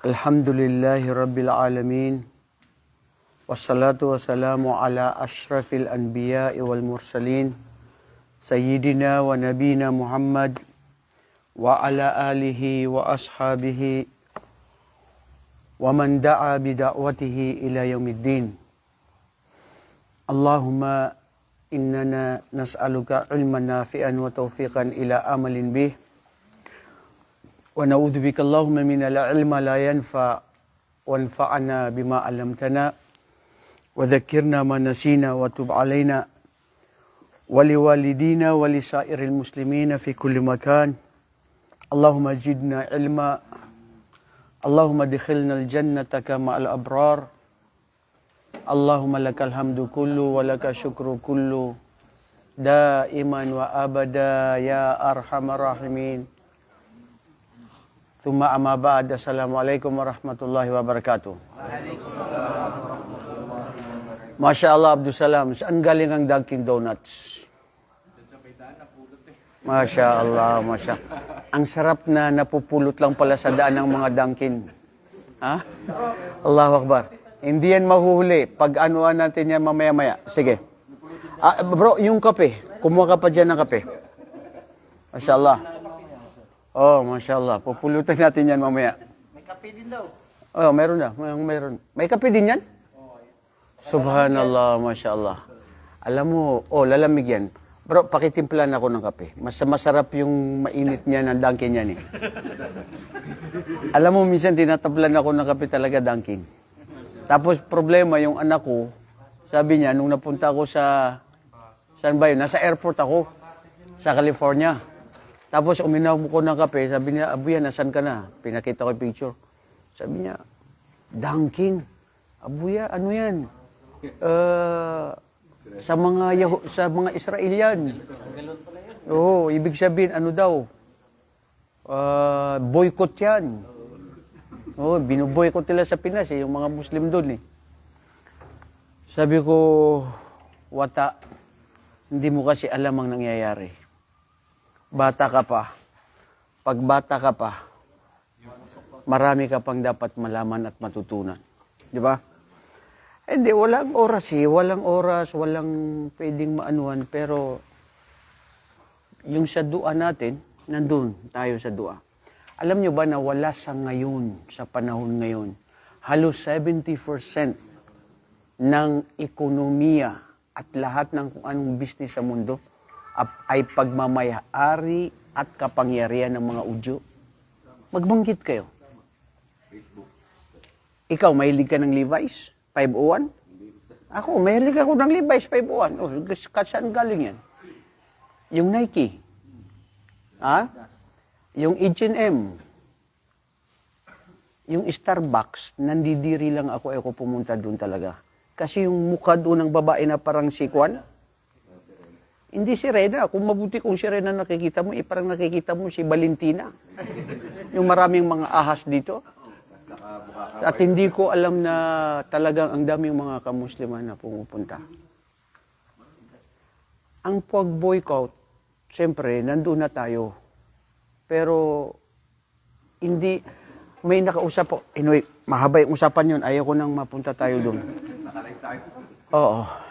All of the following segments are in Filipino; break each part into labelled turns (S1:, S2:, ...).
S1: Alhamdulillahi Rabbil Alamin. Wassalatu wassalamu ala ashrafil anbiya'i wal mursalin. Sayyidina wa nabina Muhammad wa ala alihi wa ashabihi wa man da'a bida'watihi ila yaumiddin. Allahumma innana nas'aluka ilman nafi'an wa tawfiqan ila amalin bih. Wa na'udzu bika Allahumma min al-ilma la yanfa wanfa'na bima 'allamtana wa dhakkirna ma nasina wa tub 'alaina wa liwalidina wa lisairil muslimina fi kulli makan. Allahumma zidna ilma. Allahumma adkhilna al-jannata kama al-abrar. Allahumma lakal hamdu kullu wa lakal syukru kullu daiman wa abada ya arhamar rahimin. Thumma amma ba'd. Assalamualaikum warahmatullahi wabarakatuh. Masya Allah, Abdul Salam. Saan galing ang Dunkin Donuts? Masya Allah, Masya. Ang sarap na napupulot lang pala sa daan ng mga Dunkin. Ha? Allahu Akbar. Hindi yan mahuhuli. Pag anuan natin yan mamaya-maya. Sige. Bro, yung kape. Kumuha ka pa dyan ng kape. Masya Allah. Oh, Masya Allah. Pupulutan natin yan mamaya.
S2: May kape din daw.
S1: Oh, meron na. Meron. May kape din yan? Subhanallah, Masya Allah. Alam mo, lalamig yan. Bro, pakitimplan ako ng kape. Mas masarap yung mainit niya ng Dunkin yan eh. Alam mo, minsan tinatablan ako ng kape talaga Dunkin. Tapos problema, yung anak ko, sabi niya, nung napunta ako sa, saan ba yun? Nasa airport ako, sa California. Tapos uminaw ko ng kape, sabi niya, Abuya, nasan ka na? Pinakita ko yung picture. Sabi niya, Dunkin. Abuya, ano yan? Sa mga Israelian. Oo, ibig sabihin, ano daw? Boycott yan. Oo, binuboycott nila sa Pinas yung mga Muslim doon eh. Sabi ko, Wata, hindi mo kasi alam ang nangyayari. Bata ka pa. Pag bata ka pa, marami ka pang dapat malaman at matutunan. Di ba? Hindi, walang oras eh. Walang oras, walang pwedeng maanuhan. Pero, yung sa dua natin, nandun tayo sa dua. Alam nyo ba na wala sa ngayon, sa panahon ngayon, halos 70% ng ekonomiya at lahat ng kung anong business sa mundo ay pagmamayari at kapangyarihan ng mga udyo. Magbanggit kayo. Ikaw, mahilig ka ng Levi's 501? Ako, mahilig ako ng Levi's 501. Oh, saan galing yan? Yung Nike. Ha? Yung H&M. Yung Starbucks, nandidiri lang ako pumunta doon talaga. Kasi yung mukha doon ng babae na parang si Kwan, hindi si Rena. Kung mabuti kung si Rena nakikita mo, parang nakikita mo si Valentina. Yung maraming mga ahas dito. At hindi ko alam na talagang ang daming mga kamusliman na pumupunta. Ang pag-boycott, siyempre, nandun na tayo. Pero, hindi, may nakausap po. Anyway, mahaba yung usapan yun. Ayaw ko nang mapunta tayo doon. Oo.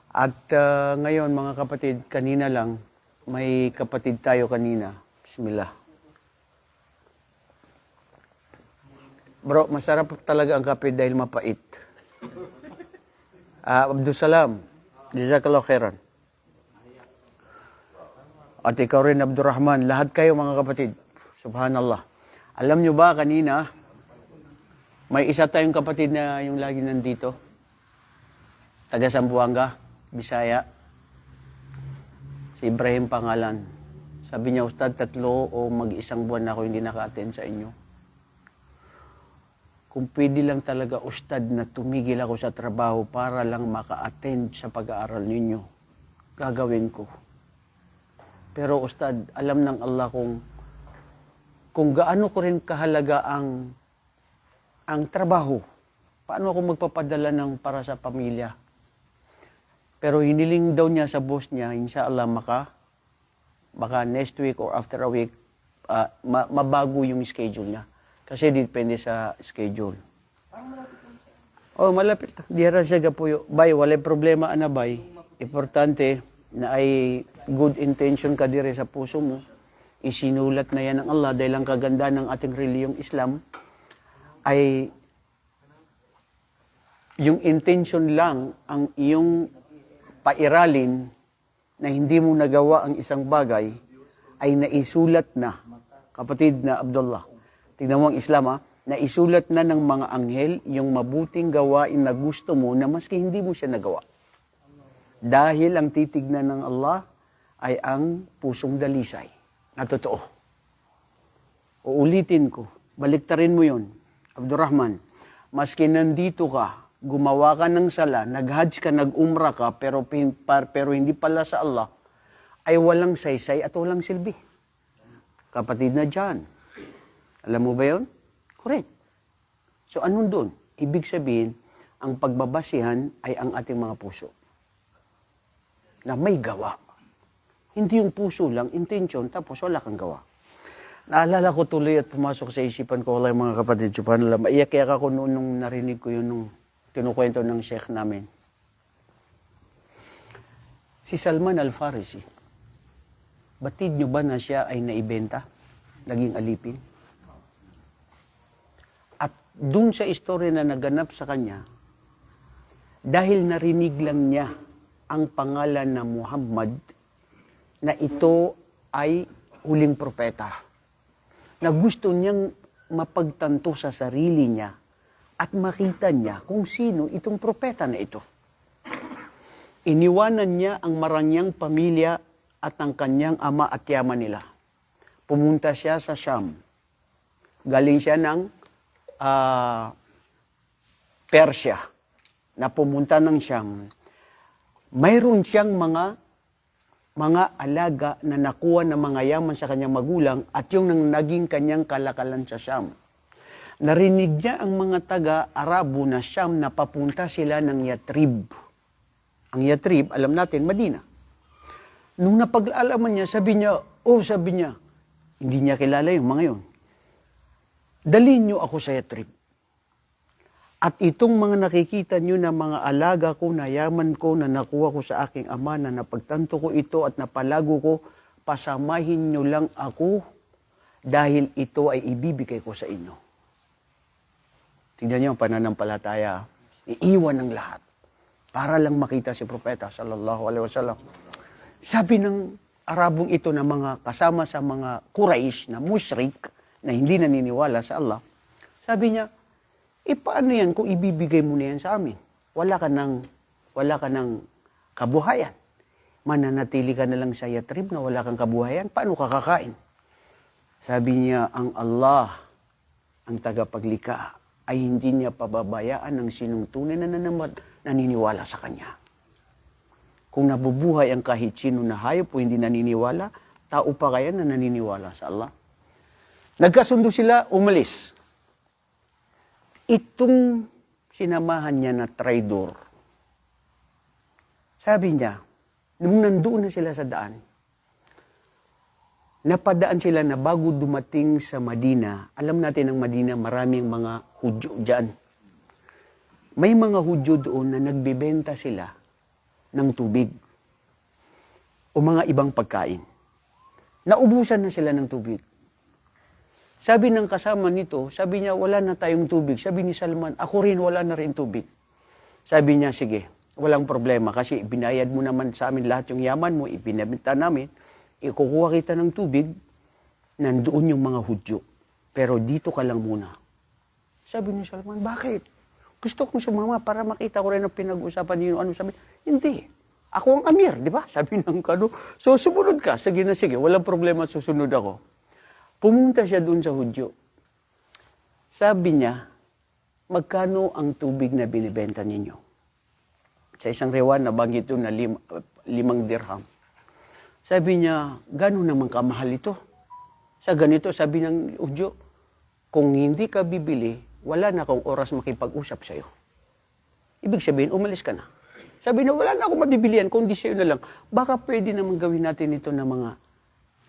S1: At ngayon, mga kapatid, kanina lang, may kapatid tayo kanina. Bismillah. Bro, masarap talaga ang kape dahil mapait. Abdul Salam, jazakallahu khairan. At ikaw rin, Abdurrahman, lahat kayo mga kapatid. Subhanallah. Alam nyo ba kanina, may isa tayong kapatid na yung lagi nandito. Taga Zamboanga, Bisaya. Si Ibrahim pangalan. Sabi niya, Ustad, 3 o mag-1 buwan na ako hindi naka-attend sa inyo. Kung pwede lang talaga, Ustad, na tumigil ako sa trabaho para lang maka-attend sa pag-aaral ninyo, gagawin ko. Pero Ustad, alam ng Allah kung gaano ko rin kahalaga ang trabaho. Paano ako magpapadala ng para sa pamilya? Pero hiniling daw niya sa boss niya, inshallah baka next week or after a week, mabago yung schedule niya. Kasi depende sa schedule. Oh, malapit. Dira siya gapuyo. Bay, walay problema ana bay. Importante na ay good intention ka dire sa puso mo. Isinulat na yan ng Allah dahil ang kaganda ng ating reliyong Islam ay yung intention lang ang iyong pairalin na hindi mo nagawa ang isang bagay ay naisulat na. Kapatid na Abdullah, tignan mo ang Islam ha, naisulat na ng mga anghel yung mabuting gawain na gusto mo na maski hindi mo siya nagawa. Dahil ang titignan ng Allah ay ang pusong dalisay na totoo. Uulitin ko, baliktarin mo yun, Abdurrahman, maski nandito ka, gumawa ka ng sala, nag-hajj ka, nag-umra ka, pero hindi pala sa Allah, ay walang saysay at walang silbi. Kapatid na John, alam mo ba yun? Correct. So anong doon? Ibig sabihin, ang pagbabasihan ay ang ating mga puso. Na may gawa. Hindi yung puso lang, intention, tapos wala kang gawa. Naalala ko tuloy at pumasok sa isipan ko, wala mga kapatid, subhanallah, maiyak-iyak ako noon nung narinig ko yun nung kinukwento ng sheikh namin. Si Salman Al-Farisi, batid nyo ba na siya ay naibenta? Naging alipin? At dun sa istorya na naganap sa kanya, dahil narinig lang niya ang pangalan na Muhammad, na ito ay huling propeta, na gusto niyang mapagtanto sa sarili niya at makita niya kung sino itong propeta na ito. Iniwanan niya ang maranyang pamilya at ang kanyang ama at yaman nila. Pumunta siya sa Sham. Galing siya ng Persia na pumunta ng Sham. Mayroon siyang mga alaga na nakuha ng mga yaman sa kanyang magulang at yung naging kanyang kalakalan sa Sham. Narinig niya ang mga taga-Arabo na Sham na papunta sila ng Yatrib. Ang Yatrib, alam natin, Madina. Nung napag-alaman niya, sabi niya, hindi niya kilala yung mga yun. Dalhin niyo ako sa Yatrib. At itong mga nakikita niyo na mga alaga ko, na yaman ko, na nakuha ko sa aking ama, na napagtanto ko ito at napalago ko, pasamahin niyo lang ako dahil ito ay ibibigay ko sa inyo. Tignan niyo ang pananampalataya. Iiwan ng lahat para lang makita si Propeta sallallahu alaihi wasallam. Sabi ng Arabong ito na mga kasama sa mga Quraysh na mushrik na hindi naniniwala sa Allah, sabi niya, paano yan kung ibibigay mo na yan sa amin? Wala ka ng kabuhayan. Mananatili ka na lang sa Yatrib na wala kang kabuhayan. Paano ka kakain? Sabi niya, ang Allah, ang tagapaglikha, ay hindi niya pababayaan ng sinong tunay na naniniwala sa Kanya. Kung nabubuhay ang kahit sino na hayop o hindi naniniwala, tao pa kaya na naniniwala sa Allah? Nagkasundo sila, umalis. Itong sinamahan niya na traidor, sabi niya, nung nandoon na sila sa daan, napadaan sila na bago dumating sa Madina, alam natin ang Madina, maraming mga Hudyo dyan. May mga Hudyo doon na nagbibenta sila ng tubig o mga ibang pagkain. Naubusan na sila ng tubig. Sabi ng kasama nito, sabi niya, wala na tayong tubig. Sabi ni Salman, ako rin, wala na rin tubig. Sabi niya, sige, walang problema kasi binayad mo naman sa amin lahat yung yaman mo, ibinabenta namin, ikukuha kita ng tubig, nandoon yung mga Hudyo. Pero dito ka lang muna. Sabi ni Salman, bakit? Gusto kong sumama para makita ko rin ang pinag-usapan niyo. Ano sabi? Hindi. Ako ang amir, di ba? Sabi ng kano. So, sumunod ka. Sige na, sige. Walang problema, susunod ako. Pumunta siya doon sa Hudyo. Sabi niya, magkano ang tubig na binibenta ninyo? Sa isang rewan, nabanggit doon na 5 dirham. Sabi niya, gano'n naman kamahal ito? Sa ganito, sabi ng Hudyo, kung hindi ka bibili, wala na akong oras makipag-usap sa'yo. Ibig sabihin, umalis ka na. Sabi na, wala na akong mabibilian, kundi sa'yo na lang. Baka pwede naman gawin natin ito na mga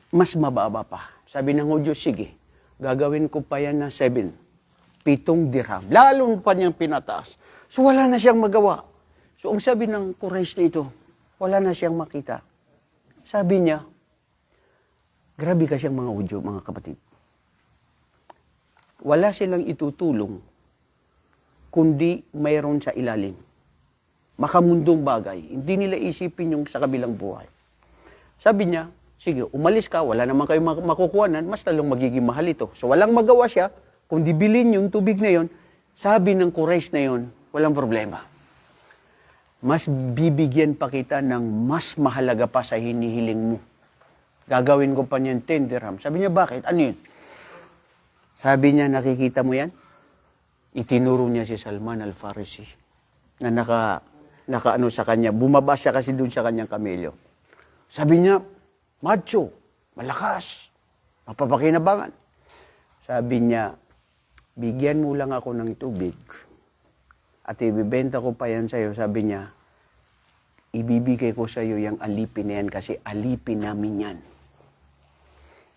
S1: mas mababa pa. Sabi ng Hudyo, sige, gagawin ko pa yan na 7. 7 dirham. Lalo pa niyang pinataas. So wala na siyang magawa. So ang sabi ng Quraysh na ito, wala na siyang makita. Sabi niya, grabe ka siyang mga Hudyo, mga kapatid. Wala silang itutulong kundi mayroon sa ilalim. Makamundong bagay. Hindi nila isipin yung sa kabilang buhay. Sabi niya, sige, umalis ka, wala naman kayo makukuhanan, mas lalong magiging mahal ito. So walang magawa siya, kung dibilin yung tubig na yon, sabi ng Quraysh na yon, walang problema. Mas bibigyan pa kita ng mas mahalaga pa sa hinihiling mo. Gagawin ko pa niyan 10 dirham. Sabi niya, bakit? Ano yun? Sabi niya, nakikita mo yan? Itinuro niya si Salman al-Farisi na naka sa kanya. Bumaba siya kasi doon sa kanyang kamelyo. Sabi niya, macho, malakas, mapapakinabangan. Sabi niya, bigyan mo lang ako ng tubig at ibibenta ko pa yan sa'yo. Sabi niya, ibibigay ko sa'yo yung alipin na yan kasi alipin namin yan.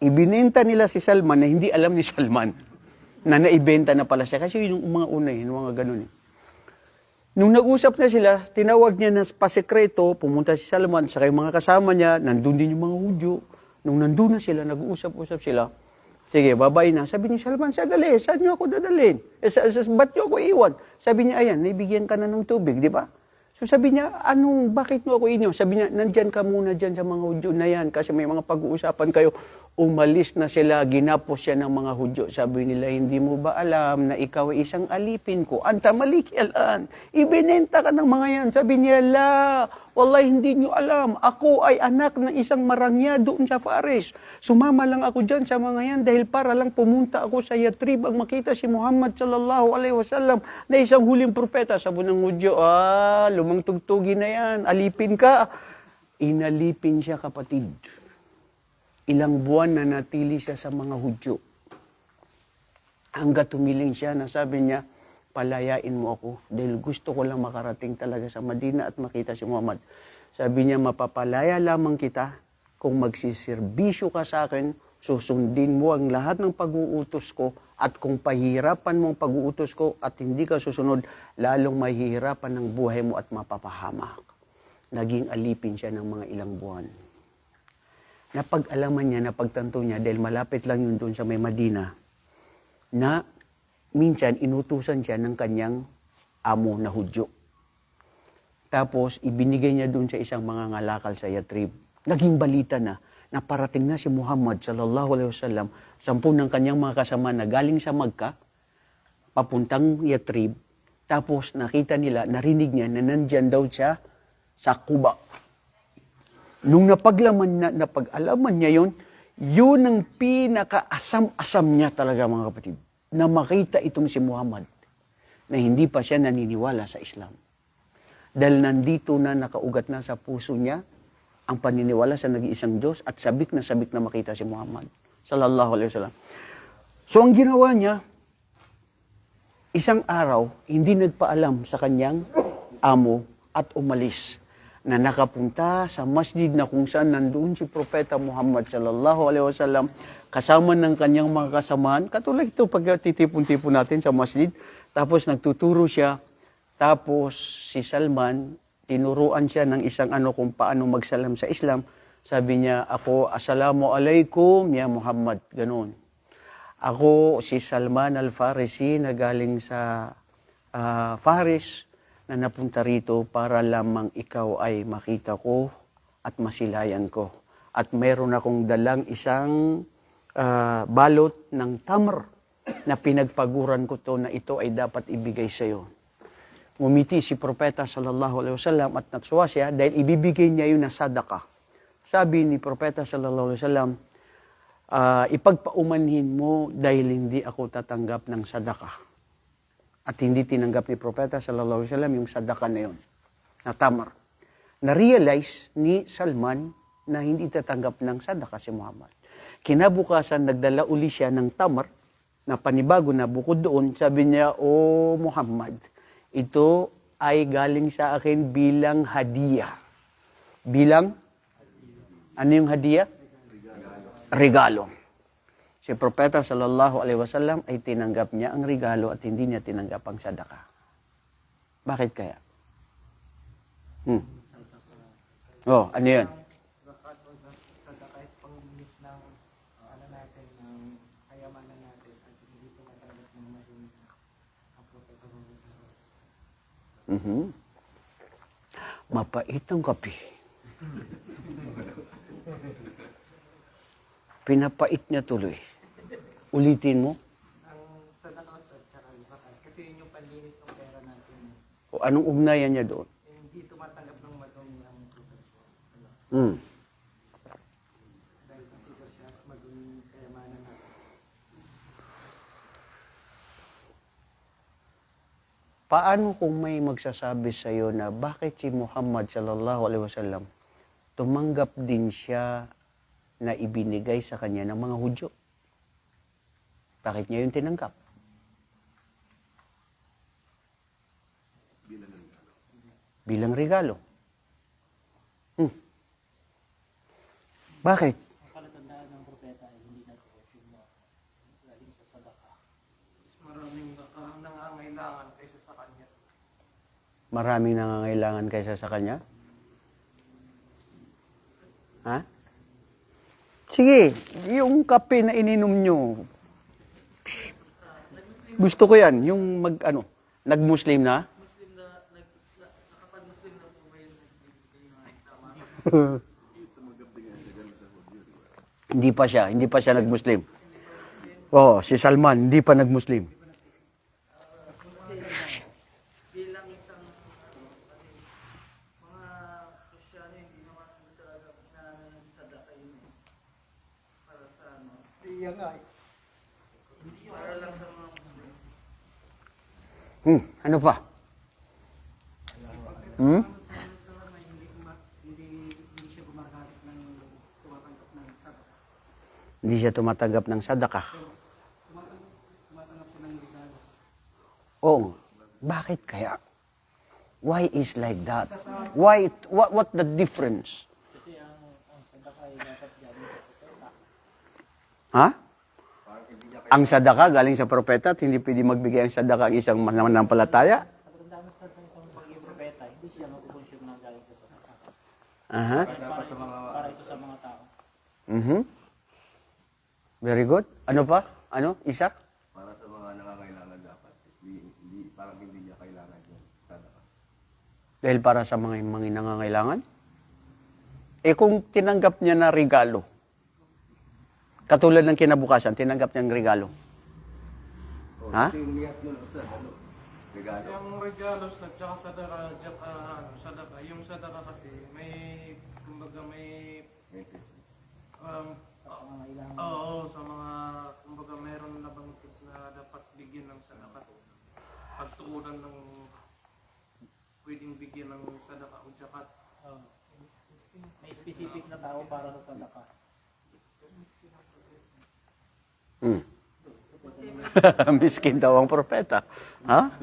S1: Ibinenta nila si Salman na hindi alam ni Salman na naibenta na pala siya. Kasi yung mga una yung mga ganun. Nung nag-usap na sila, tinawag niya na pasekreto, pumunta si Salman, sa kayong mga kasama niya, nandun din yung mga Hudyo. Nung nandun na sila, nag-uusap-usap sila, sige, babay na. Sabi ni Salman, sadali, saan niyo ako dadalhin? Ba't niyo ako iwan? Sabi niya, ayan, naibigyan ka na ng tubig, di ba? So sabi niya, bakit mo ako inyo? Sabi niya, nandyan ka muna dyan sa mga Hudyo na yan kasi may mga pag-uusapan kayo. Umalis na sila, ginapos siya ng mga Hudyo. Sabi nila, hindi mo ba alam na ikaw ay isang alipin ko? Anta malikyalan, ibinenta ka ng mga yan. Sabi niya, wallahi hindi nyo alam. Ako ay anak ng isang marangya doon sa Faris. Sumama lang ako dyan sa mga yan dahil para lang pumunta ako sa Yatrib ang makita si Muhammad sallallahu alaihi wasallam na isang huling propeta. Sabi ng Hudyo, lumang tugtugi na yan, alipin ka. Inalipin siya, kapatid. Ilang buwan na natili siya sa mga Hudyo. Hanggat tumiling siya na sabi niya, palayain mo ako dahil gusto ko lang makarating talaga sa Madina at makita si Muhammad. Sabi niya, mapapalaya lamang kita kung magsisirbisyo ka sa akin, susundin mo ang lahat ng pag-uutos ko at kung pahihirapan mo ang pag-uutos ko at hindi ka susunod, lalong mahihirapan ng buhay mo at mapapahamak. Naging alipin siya ng mga ilang buwan. Napag-alaman niya, napagtanto niya dahil malapit lang yun doon sa may Madina na minsan, inutusan siya ng kanyang amo na Hudyo. Tapos, ibinigay niya doon sa isang mga ngalakal sa Yatrib. Naging balita na parating na si Muhammad sallallahu alaihi wasallam, 10 ng kanyang mga kasama na galing sa Magka, papuntang Yatrib. Tapos, nakita nila, narinig niya na nandyan daw siya sa Quba. Nung napag-alaman niya yun ang pinaka-asam-asam niya talaga, mga kapatid, na makita itong si Muhammad na hindi pa siya naniniwala sa Islam. Dahil nandito na nakaugat na sa puso niya ang paniniwala sa nag-iisang Diyos at sabik na makita si Muhammad sallallahu alaihi wasallam. So ang ginawa niya, isang araw, hindi nagpaalam sa kanyang amo at umalis na nakapunta sa masjid na kung saan nandoon si Propeta Muhammad sallallahu alaihi wasallam kasama ng kanyang mga kasamaan. Katulad ito pag titipon-tipon natin sa masjid. Tapos nagtuturo siya. Tapos si Salman, tinuruan siya ng isang kung paano magsalam sa Islam. Sabi niya, ako, assalamu alaikum ya Muhammad. Ganun. Ako si Salman al-Farisi na galing sa Faris na napunta rito para lamang ikaw ay makita ko at masilayan ko. At meron akong dalang isang balot ng tamr na pinagpaguran ko to na ito ay dapat ibigay sa iyo. Ngumiti si Propeta sallallahu alaihi wasallam at natsuwa siya dahil ibibigay niya yun na sadaka. Sabi ni Propeta sallallahu alaihi wasallam, ipagpaumanhin mo dahil hindi ako tatanggap ng sadaka. At hindi tinanggap ni Propeta sallallahu alaihi wasallam yung sadaka na yun, na tamr. Na-realize ni Salman na hindi tatanggap ng sadaka si Muhammad. Kinabukasan, nagdala uli siya ng tamar na panibago na bukod doon. Sabi niya, O Muhammad, ito ay galing sa akin bilang hadiah. Bilang? Ano yung hadiah? Regalo. Si Propeta sallallahu alaihi wasallam ay tinanggap niya ang regalo at hindi niya tinanggap ang sadaka. Bakit kaya? Oh, ano yun?
S2: Sadaka is panglinis ng natin, ng kayamanan natin at hindi tumatanggap ng maling ang propeta ng
S1: Mapait ang kape. Pinapait niya tuloy. Ulitin mo.
S2: ang sadaka at saka zakat. Kasi yun yung panlinis ng pera natin.
S1: O anong ugnayan niya doon?
S2: Hindi tumatanggap ng madumi ang propeta. Dahil consider siya as madumi kayamanan natin.
S1: Paano kung may magsasabi sa iyo na bakit si Muhammad sallallahu alaihi wasallam tumanggap din siya na ibinigay sa kanya ng mga Hudyo? Bakit niya yun tinanggap? Bilang regalo. Bakit?
S2: Ang palatandaan ng propeta ay hindi nag-worship mo galing sa sadaka. Maraming nangangailangan kaysa sa kanya.
S1: Maraming nangangailangan kaysa sa kanya? Ha? Sige, yung kape na ininom nyo, gusto ko yan, yung nag-Muslim na?
S2: Muslim na, kapag Muslim na po ba yun, tama?
S1: Hindi pa siya nag-Muslim. Oh, si Salman, hindi pa nag-Muslim.
S2: Bilang isang, kasi mga Kristiyano, hindi naman talaga na sadaka yun para sa para lang sa mga Muslim.
S1: Ano pa?
S2: Hindi siya gumagamit ng tumatanggap ng sadaka.
S1: Hindi siya tumatanggap ng sadaka.
S2: Tumatanggap siya ng regalo.
S1: Oh, bakit kaya? Why is like that? Why? What the difference?
S2: Kasi ang sadaka ay dapat galing sa propeta.
S1: Ha? Ang sadaka galing sa propeta at hindi pwede magbigay ang sadaka ang isang mananampalataya?
S2: Pagkatandaan mo sa isang pagiging propeta, hindi siya mag-consume ng galing sa sadaka.
S1: Aha.
S2: Para ito sa mga tao.
S1: Very good. Ano pa? Ano? Isa?
S3: Para sa mga nangangailangan dapat. Parang hindi niya kailangan yung sadaka.
S1: Dahil para sa mga nangangailangan? Eh kung tinanggap niya na regalo, katulad ng kinabukasan, tinanggap niya ang regalo. Ha?
S3: Kasi yung lihat mo na, Ustad, regalo.
S4: Yung regalos at saka sadaka, yung sadaka kasi may, kumbaga may,
S2: Sa pangangailangan.
S4: oo, sa mga, kumbaga meron na bangkit na dapat bigyan ng sadaka. Pagtuunan ng pwedeng bigyan ng sadaka o zakat.
S2: May specific na tao para sa sadaka.
S1: Miskin daw ang propeta. Ha?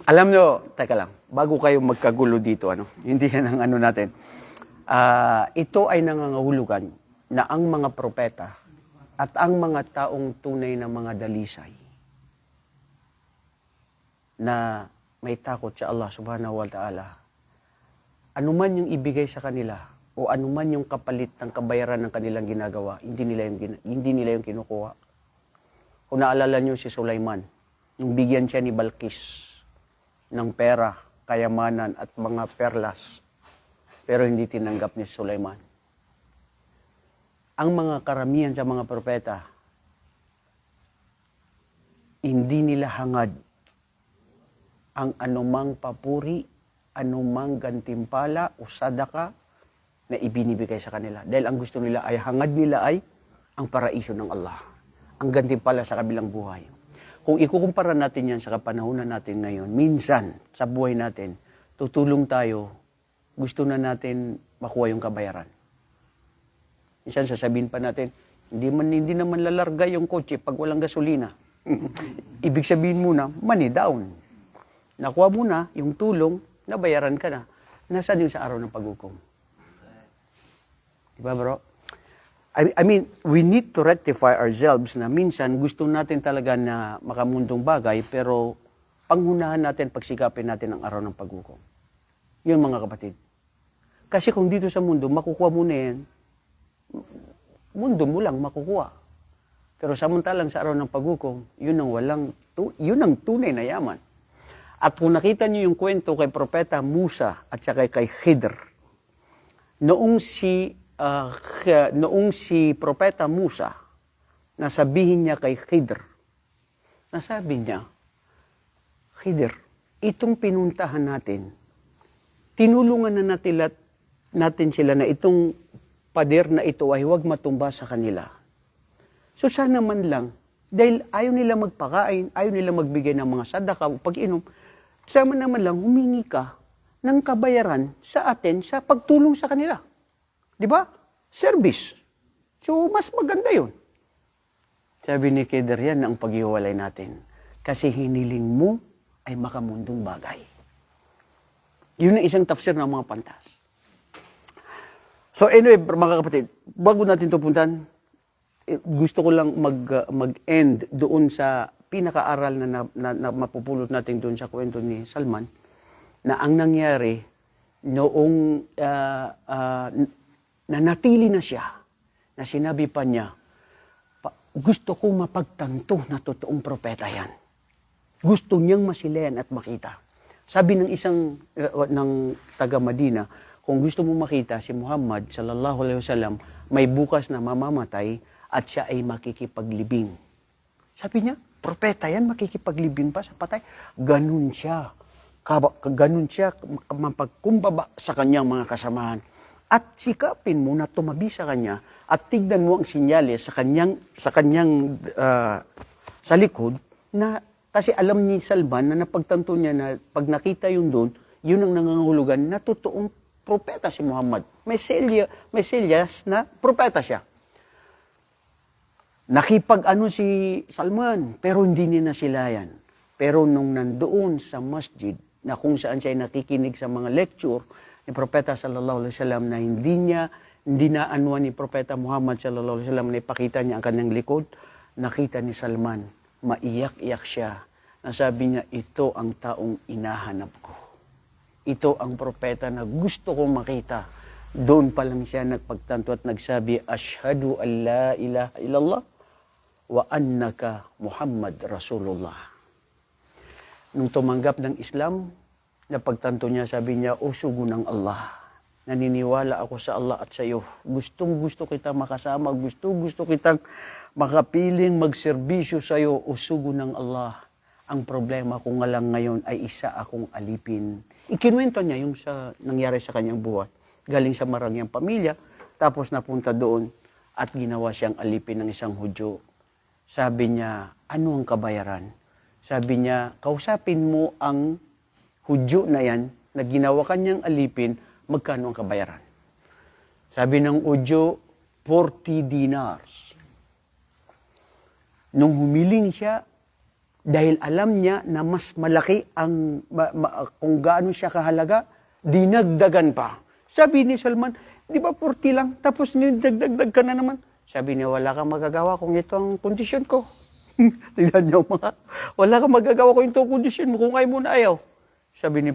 S1: Alam nyo, teka lang, bago kayo magkagulo dito, hindi yan ang natin. Ito ay nangangahulugan na ang mga propeta at ang mga taong tunay na mga dalisay na may takot sa Allah subhanahu wa ta'ala, anuman yung ibigay sa kanila o anuman yung kapalit ng kabayaran ng kanilang ginagawa, hindi nila yung kinukuha. Kung naalala nyo si Sulaiman, nung bigyan siya ni Balkis ng pera, kayamanan at mga perlas, pero hindi tinanggap ni Sulaiman. Ang mga karamihan sa mga propeta, hindi nila hangad ang anumang papuri, anumang gantimpala o sadaka na ibinibigay sa kanila. Dahil ang gusto nila ay, hangad nila ay ang paraiso ng Allah. Ang gantimpala sa kabilang buhay. Kung ikukumpara natin yan sa kapanahunan natin ngayon, minsan sa buhay natin, tutulong tayo, gusto na natin makuha yung kabayaran. Minsan sasabihin pa natin, hindi naman lalarga yung kotse pag walang gasolina. Ibig sabihin muna, money down. Nakuha mo na yung tulong, nabayaran ka na. Nasaan yung sa araw ng paghukom? Diba bro? I mean, we need to rectify ourselves na minsan gusto natin talaga na makamundong bagay, pero pangunahan natin, pagsikapin natin ang araw ng paghukom. Yun mga kapatid. Kasi kung dito sa mundo, makukuha mo na yan, mundo mo lang makukuha. Pero samantalang sa araw ng paghukom, yun ang tunay na yaman. At kung nakita niyo yung kwento kay Propeta Musa at saka kay Khidr, noong si Propeta Musa, nasabihin niya kay Khidr, nasabi niya, Khidr, itong pinuntahan natin, tinulungan na natin sila na itong pader na ito ay huwag matumba sa kanila. So sana man lang, dahil ayaw nila magpakain, ayaw nila magbigay ng mga sadaka o pag-inom, sama naman lang humingi ka ng kabayaran sa atin sa pagtulong sa kanila. Di ba? Service. So, mas maganda yun. Sabi ni Khidr, yan ang paghiwalay natin. Kasi hiniling mo ay makamundong bagay. Yun ang isang tafsir ng mga pantas. So anyway, mga kapatid, bago natin ito puntan, gusto ko lang mag-end doon sa pinakaaral na mapupulot natin doon sa kwento ni Salman, na ang nangyari noong nanatili na siya, na sinabi pa niya, gusto ko mapagtanto na totoong propeta yan. Gusto niyang masilayan at makita. Sabi ng isang ng taga Madina, kung gusto mo makita si Muhammad sallallahu alaihi wasallam, may bukas na mamamatay at siya ay makikipaglibing. Sabi niya, propeta yan, makikipaglibing pa sa patay. Ganun siya. Ganun siya mapagkumbaba sa kanyang mga kasamahan. At sikapin mo na tumabi sa kanya at tignan mo ang sinyales sa kanyang sa likod na kasi alam ni Salman na napagtanto niya na pag nakita yun doon, yun ang nangangahulugan na totoong propeta si Muhammad. May selyas na propeta siya. Nakipag-ano si Salman, pero hindi niya nasilayan. Pero nung nandoon sa masjid, na kung saan siya nakikinig sa mga lecture ni Propeta sallallahu alaihi wasallam na hindi na anuan ni Propeta Muhammad sallallahu alaihi wasallam na ipakita niya ang kanyang likod, nakita ni Salman, maiyak-iyak siya. Nasabi niya, ito ang taong inahanap ko. Ito ang propeta na gusto kong makita. Doon pa lang siya nagpagtanto at nagsabi, Ashhadu an la ilaha illallah wa annaka Muhammad Rasulullah. Nung tumanggap ng Islam, napagtanto niya, sabi niya, O sugo ng Allah, naniniwala ako sa Allah at sa iyo. Gustong-gusto kita makasama, gusto kitang makapiling, magserbisyo sa iyo, O sugo ng Allah. Ang problema ko nga lang ngayon ay isa akong alipin. Ikinuwento niya yung nangyari sa kanyang buhay. Galing sa marangyang pamilya, tapos napunta doon at ginawa siyang alipin ng isang Hudyo. Sabi niya, ano ang kabayaran? Sabi niya, kausapin mo ang Hudyo na yan, na ginawa kanyang alipin, magkano ang kabayaran? Sabi ng Hudyo, 40 dinars. Nung humiling siya, dahil alam niya na mas malaki ang kung gaano siya kahalaga, dinagdagan pa. Sabi ni Salman, di ba 40 lang? Tapos dagdag ka na naman. Sabi niya, wala kang magagawa kung ito ang kondisyon ko. Tignan niyo mga, wala kang magagawa kung ito ang kondisyon mo, kung ayaw mo na ayaw. Sabi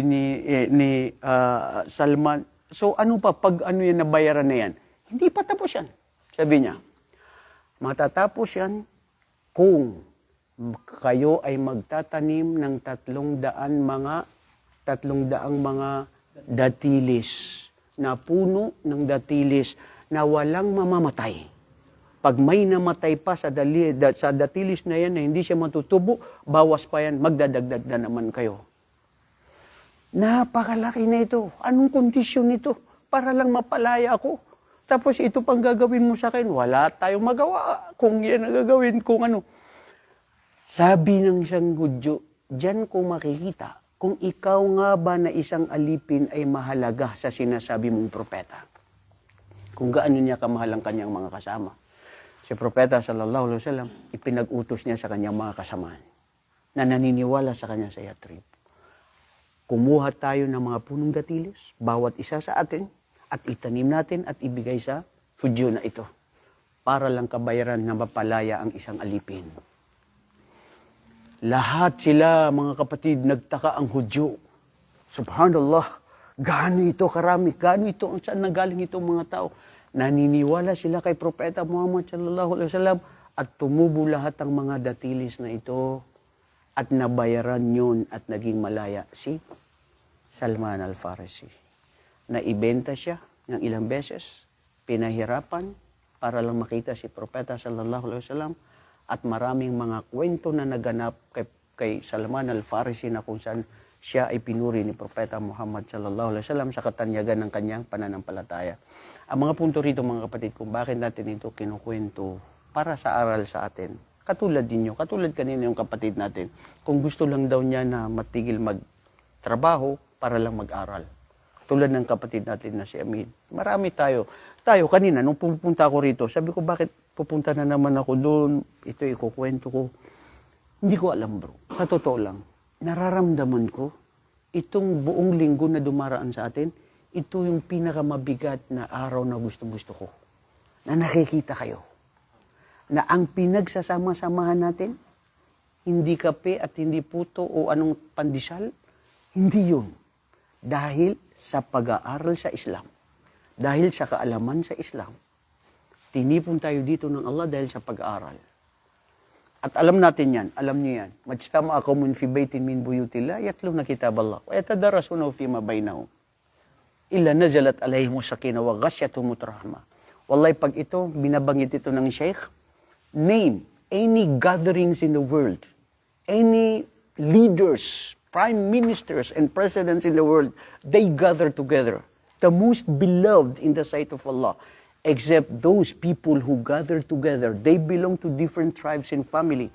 S1: ni Salman, so ano pa, pag ano yan nabayaran na yan? Hindi pa tapos yan. Sabi niya, matatapos yan kung kayo ay magtatanim ng 300 mga datilis, na puno ng datilis na walang mamamatay. Pag may namatay pa sa datilis na yan na hindi siya matutubo, bawas pa yan, magdadagdag na naman kayo. Napakalaki na ito. Anong kondisyon nito? Para lang mapalaya ako. Tapos ito pang gagawin mo sa akin, wala tayong magawa kung yan ang gagawin, kung ano. Sabi ng isang Hudyo, diyan ko makikita kung ikaw nga ba na isang alipin ay mahalaga sa sinasabi mong propeta. Kung gaano niya kamahal ang kanyang mga kasama. Si Propeta sallallahu alaihi wasallam, ipinag-utos niya sa kanyang mga kasamaan na naniniwala sa kanya sa Yatrib. Kumuha tayo ng mga punong datilis, bawat isa sa atin, at itanim natin at ibigay sa Hudyo na ito. Para lang kabayaran na mapalaya ang isang alipin. Lahat sila, mga kapatid, nagtaka ang Hudyo. Subhanallah, gaano ito karami, gaano ito, saan nanggaling itong mga tao. Naniniwala sila kay Propeta Muhammad sallallahu alaihi wasallam at tumubo lahat ang mga datilis na ito at nabayaran yun at naging malaya si Salman al-Farisi. Naibenta siya ng ilang beses, pinahirapan para lang makita si Propeta sallallahu alaihi wasallam at maraming mga kwento na naganap kay Salman al-Farisi na kung saan siya ay pinuri ni Propeta Muhammad sallallahu alaihi wasallam sa katanyagan ng kanyang pananampalataya. Ang mga punto rito mga kapatid kung bakit natin ito kinukwento para sa aral sa atin. Katulad ninyo, katulad kanina yung kapatid natin. Kung gusto lang daw niya na matigil magtrabaho para lang mag-aral. Tulad ng kapatid natin na si Amid. Marami tayo. Tayo kanina, nung pupunta ako rito, sabi ko bakit pupunta na naman ako doon? Ito ikukwento ko. Hindi ko alam bro. Sa totoo lang, nararamdaman ko itong buong linggo na dumaraan sa atin, ito yung pinakamabigat na araw na gustong-gusto ko. Na nakikita kayo. Na ang pinagsasama-samahan natin, hindi kape at hindi puto o anong pandesal, hindi yun. Dahil sa pag-aaral sa Islam, dahil sa kaalaman sa Islam, tinipon tayo dito ng Allah dahil sa pag-aaral. At alam natin yan, alam niyo yan. Majtama'a qawmun fi baytin min buyutillah yatluna kitaballah wa yatadarasunahu fima bainahum. Illa nazalat alayhimus sakinah wa ghasyatuhumur rahmah. Wallahi pag ito, binabanggit ito ng Sheikh, name any gatherings in the world, any leaders, prime ministers and presidents in the world, they gather together. The most beloved in the sight of Allah, except those people who gather together. They belong to different tribes and family,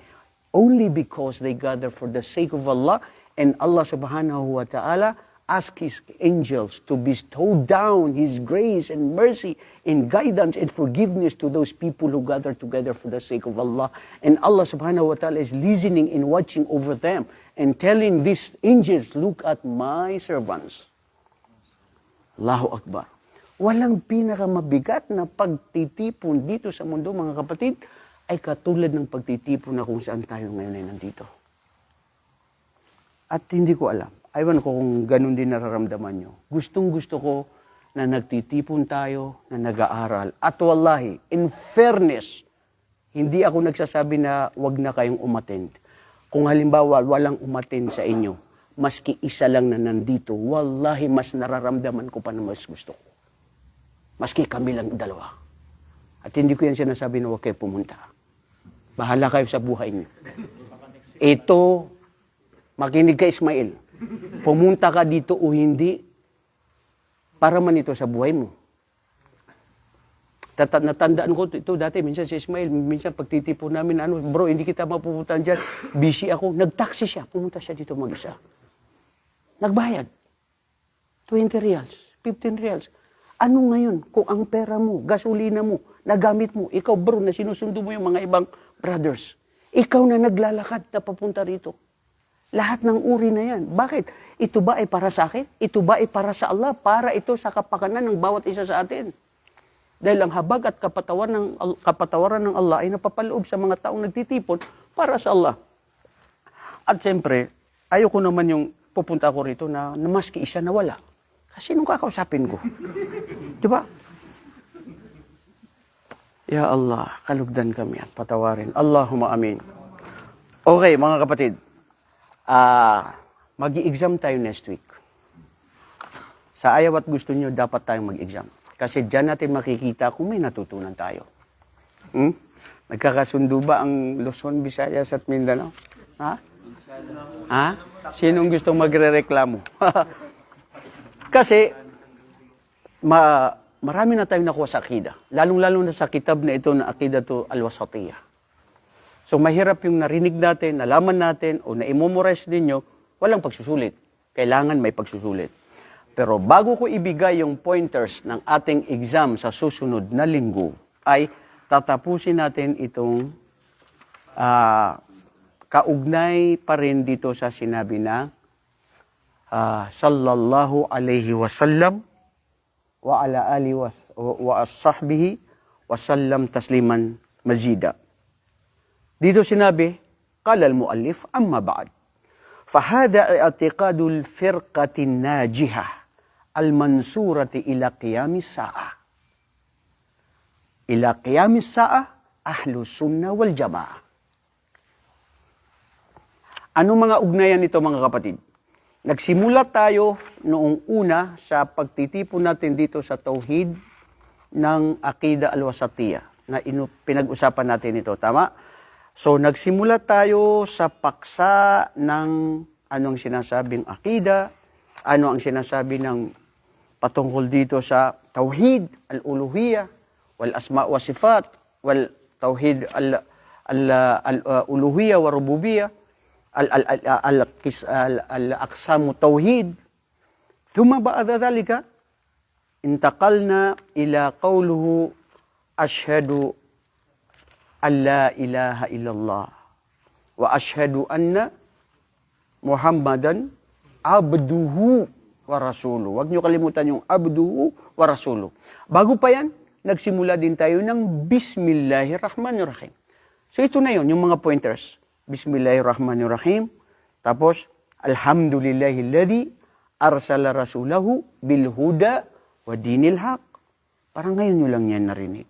S1: only because they gather for the sake of Allah, and Allah subhanahu wa ta'ala ask His angels to bestow down His grace and mercy and guidance and forgiveness to those people who gather together for the sake of Allah. And Allah subhanahu wa ta'ala is listening and watching over them and telling these angels, look at my servants. Allahu Akbar. Walang pinakamabigat na pagtitipon dito sa mundo, mga kapatid, ay katulad ng pagtitipon na kung saan tayo ngayon ay nandito. At hindi ko alam. Aywan ko kung ganun din nararamdaman nyo. Gustong-gusto ko na nagtitipon tayo, na nag-aaral. At wallahi, in fairness, hindi ako nagsasabi na wag na kayong umattend. Kung halimbawa, walang umattend sa inyo, maski isa lang na nandito, wallahi, mas nararamdaman ko pa na mas gusto ko. Maski kami lang dalawa. At hindi ko yan sinasabi na huwag kayo pumunta. Bahala kayo sa buhay niyo. Ito, makinig ka Ismail. Pumunta ka dito o hindi, para man ito sa buhay mo. Natandaan ko ito dati, minsan si Ismail, minsan pagtitipon namin, bro, hindi kita mapupuntahan dyan. Busy ako. Nag-taxi siya. Pumunta siya dito mag-isa. Nagbayad. 20 reals, 15 reals. Ano ngayon kung ang pera mo, gasolina mo, nagamit mo, ikaw bro na sinusundo mo yung mga ibang brothers. Ikaw na naglalakad na papunta rito. Lahat ng uri na yan. Bakit? Ito ba ay para sa akin? Ito ba ay para sa Allah? Para ito sa kapakanan ng bawat isa sa atin. Dahil ang habag at kapatawaran ng Allah ay napapaloob sa mga taong nagtitipon para sa Allah. At siyempre, ayoko naman yung pupunta ako rito na maski isa na wala. Kasi nung kakausapin ko. Diba? Ya Allah, kalugdan kami at patawarin. Allahumma amin. Okay, mga kapatid. Mag-i-exam tayo next week. Sa ayaw at gusto nyo, dapat tayong mag-exam. Kasi dyan natin makikita kung may natutunan tayo. Nagkakasundo ba ang Luzon, Visayas at Mindanao? Ha? Ha? Sinong gustong magre-reklamo? Kasi, marami na tayong nakuha sa akida. Lalong-lalo na sa kitab na ito na Aqidatu al-Wasatiyah. So, mahirap yung narinig natin, nalaman natin, o na-immemorize ninyo, walang pagsusulit. Kailangan may pagsusulit. Pero bago ko ibigay yung pointers ng ating exam sa susunod na linggo, ay tatapusin natin itong kaugnay pa rin dito sa sinabi na sallallahu alayhi wasallam wa ala alihi wa sahbihi وسلم تسليما مزيدا. Dito sinabi, قال المؤلف أما بعد فهذا اعتقاد الفرقة الناجحة المنصورة إلى قيام الساعة. إلى قيام الساعة أهل السنة والجماعة. Ano mga ugnayan nito mga kapatid? Nagsimula tayo noong una sa pagtitipon natin dito sa Tauhid ng Aqida al-Wasatiyah na pinag-usapan natin ito. Tama? So nagsimula tayo sa paksa ng anong sinasabing Aqida, ano ang sinasabi ng patungkol dito sa Tauhid al-Uluhiyah, wal-Asma' wa Sifat, wal-Tauhid al-Uluhiyah wa Rububiyah, الأقسام التوحيد ثم بعد ذلك انتقلنا إلى قوله أشهد أن لا إله إلا الله وأشهد أن محمدا عبده ورسوله. Huwag niyo kalimutan yung abduhu wa rasuluh. Bago pa yan, nagsimula din tayo ng Bismillahirrahmanirrahim. So ito na yun, yung mga pointers. Bismillahirrahmanirrahim. Tapos, Alhamdulillahilladzi arsala rasulahu bil huda wa dinil haq. Parang ngayon nyo lang yan narinig.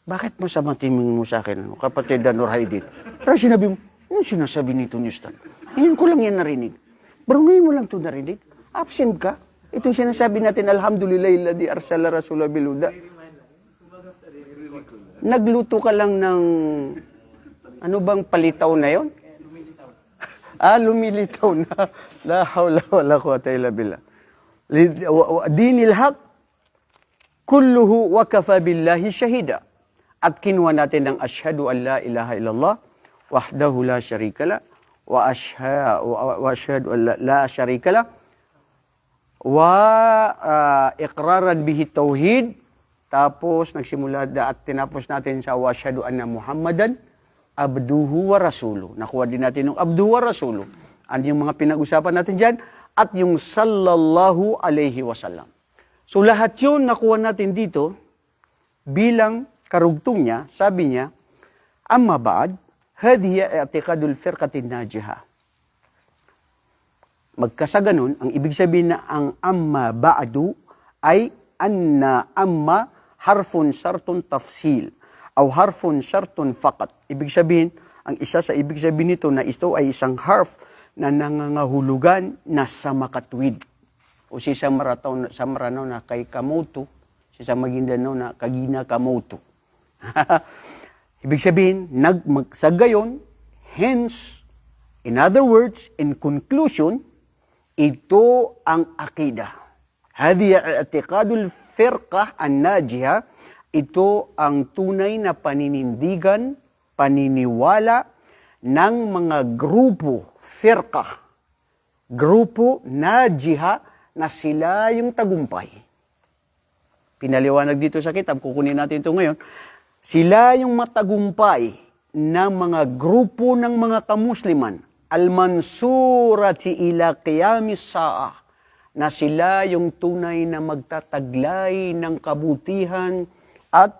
S1: Bakit masama timing mo sa akin, kapatid Danor Haidit? Pero sinabi mo, ano sinasabi nito ni Stan? Ngayon ko lang yan narinig. Bro, ngayon mo lang ito narinig. Absent ka. Itong sinasabi natin, Alhamdulillahilladzi arsala rasulahu bil huda. Nagluto ka lang ng ano bang palitaw na yon? Lumilitaw na. La hawla wala quwwata illa billah. Dinil haq kulluhu wa kafa billahi shahida. At kinuha natin ng ashhadu an la ilaha illallah wahdahu la syarika la wa ashhadu an la syarika la wa iqraran bihi tauhid. Tapos nagsimula at tinapos natin sa wa ashhadu anna Muhammadan abduhu wa rasuluh. Nakuha din natin yung abduhu wa rasuluh. Ano yung mga pinag-usapan natin dyan? At yung sallallahu alayhi wasallam. So lahat yun nakuha natin dito bilang karugtong niya, sabi niya, amma ba'd, hadhiya i'tiqadul firqatin najiha. Magkasaganon, ang ibig sabihin na ang amma ba'du ay anna amma harfun syartun tafsil. Aw harfun syartun faqat. Ibig sabihin, ang isa sa ibig sabihin nito na ito ay isang harf na nangangahulugan na sa makatwid. O si sa Maranao na kay kamoto, si sa Maguindanao na kagina kamoto. Ibig sabihin, sa gayon, hence, in other words, in conclusion, ito ang akida. Hadiya i'tiqadul firqah an-najiha. Ito ang tunay na paninindigan, paniniwala ng mga grupo, firqah, grupo na jiha na sila yung tagumpay. Pinaliwanag dito sa kitab, kukunin natin ito ngayon. Sila yung matagumpay ng mga grupo ng mga kamusliman, al-mansurati ila qiyamis sa'a, na sila yung tunay na magtataglay ng kabutihan at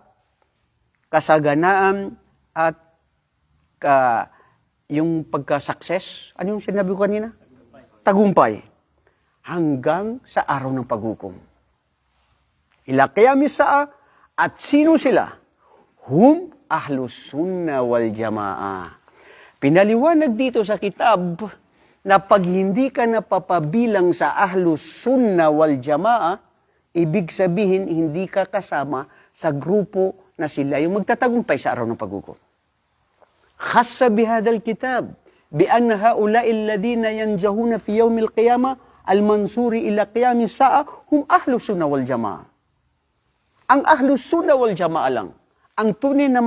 S1: kasaganaan at yung pagka-success. Ano yung sinabi ko kanina? Tagumpay. Hanggang sa araw ng paghukom. Ila qiyamis sa'a, at sino sila? Hum ahlus sunna wal jamaa. Pinaliwanag dito sa kitab na pag hindi ka napapabilang sa ahlus sunna wal jamaa, ibig sabihin hindi ka kasama sa grupo na sila yung magtatagumpay sa araw ng paghukom. Khassa bihadal kitab bi anna haula'i alladhina yanjahuna fi yawmil qiyamah al-mansuri ila qiyamis sa'a hum ahlus sunna wal jamaa. Ang ahlus sunna wal jamaa lang ang tunay na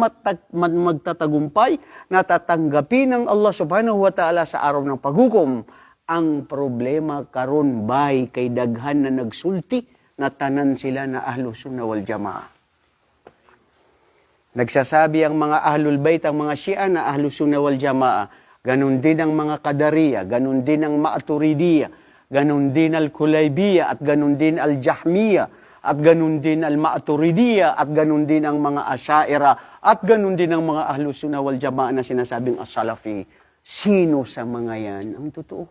S1: magtatagumpay na tatanggapin ng Allah subhanahu wa ta'ala sa araw ng paghukom. Ang problema karon bay kay daghan na nagsulti na tanan sila na ahlus sunna wal jamaa. Nagsasabi ang mga ahlul bayt, ang mga Shia na ahlus sunna wal jamaa. Ganon din ang mga Qadariya, ganon din ang Ma'turidiya, ganon din al-Kulaybiyya at ganon din al-Jahmiya at ganun din al-Ma'turidiyya, at ganun din ang mga Asy'ariyah, at ganun din ang mga Ahlus Sunnah wal Jama'ah na sinasabing as-Salafi. Sino sa mga yan ang totoo?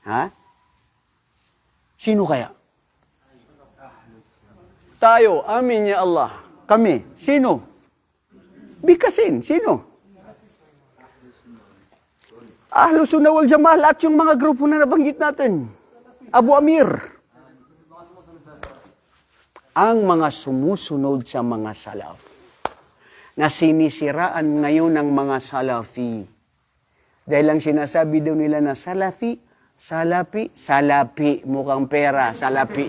S1: Ha? Sino kaya? Tayo, amin ya Allah. Kami, sino? Bikasin, sino? Ahlus Sunnah wal Jama'ah, lahat yung mga grupo na nabanggit natin. Abu Amir. Ang mga sumusunod sa mga salaf na sinisiraan ngayon ng mga salafi. Dahil lang sinasabi daw nila na salafi, salapi, mukhang pera, salapi.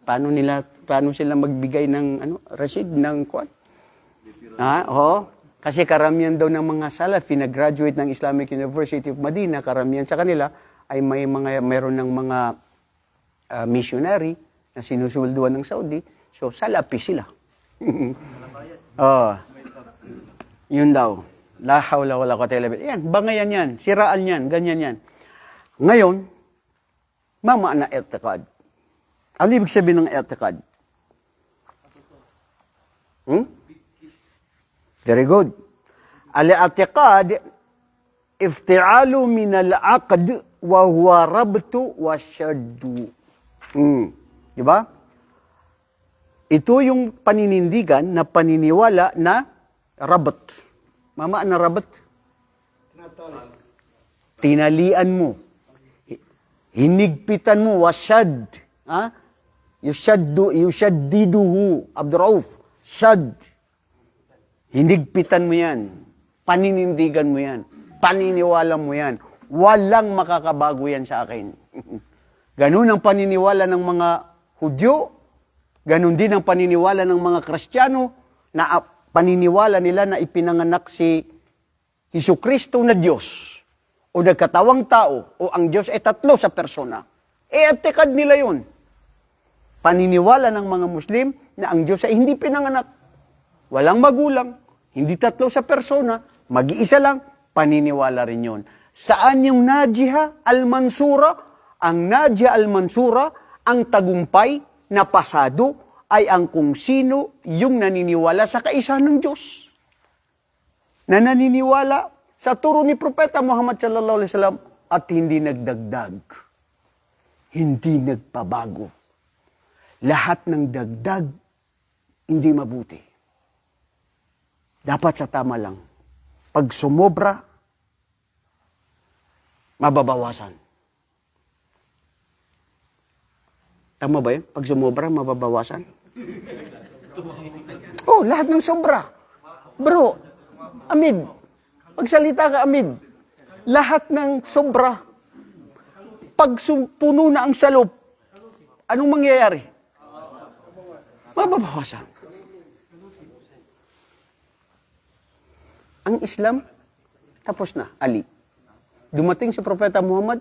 S1: Paano sila magbigay ng Rashid ng kwan? Kasi karamihan daw ng mga salafi na graduate ng Islamic University of Medina, karamihan sa kanila ay mayroon ng mga missionary na sinusulduan ng Saudi. So salapi sila. Yun daw. La hawla wala quwwata illa billah. Yan, bangayan yan, siraan yan, ganyan yan. Ngayon, mama na i'tiqad. Ano ibig sabihin ng i'tiqad? Very good. Al-i'tiqad, ifti'alu min al-aqd wa huwa rabtu wa shaddu. Diba? Ito yung paninindigan na paniniwala na rabat. Mama na rabat. Tinalian mo. Hinigpitan mo, washad. Yushaddiduhu, Abdurrauf. Shad. Hinigpitan mo yan. Paninindigan mo yan. Paniniwala mo yan. Walang makakabago yan sa akin. Ganun ang paniniwala ng mga Hudyo. Ganun din ang paniniwala ng mga Kristiyano na paniniwala nila na ipinanganak si Hesukristo na Diyos o nagkatawang tao o ang Diyos ay tatlo sa persona. I'tikad nila yun. Paniniwala ng mga Muslim na ang Diyos ay hindi pinanganak. Walang magulang, hindi tatlo sa persona, mag-iisa lang, paniniwala rin yun. Saan yung Najiha al-Mansura? Ang Najiha al-Mansura, ang tagumpay na pasado ay ang kung sino yung naniniwala sa kaisahan ng Diyos. Na naniniwala sa turo ni Propeta Muhammad sallallahu alaihi wasallam at hindi nagdagdag. Hindi nagpabago. Lahat ng dagdag, hindi mabuti. Dapat sa tama lang. Pag sumobra, mababawasan. Tama ba yun? Pag sumobra, mababawasan? Lahat ng sobra. Bro, amid. Pagsalita ka, amid. Lahat ng sobra. Pag puno na ang salop, anong mangyayari? Mababawasan. Ang Islam, tapos na, Ali. Dumating si Propeta Muhammad,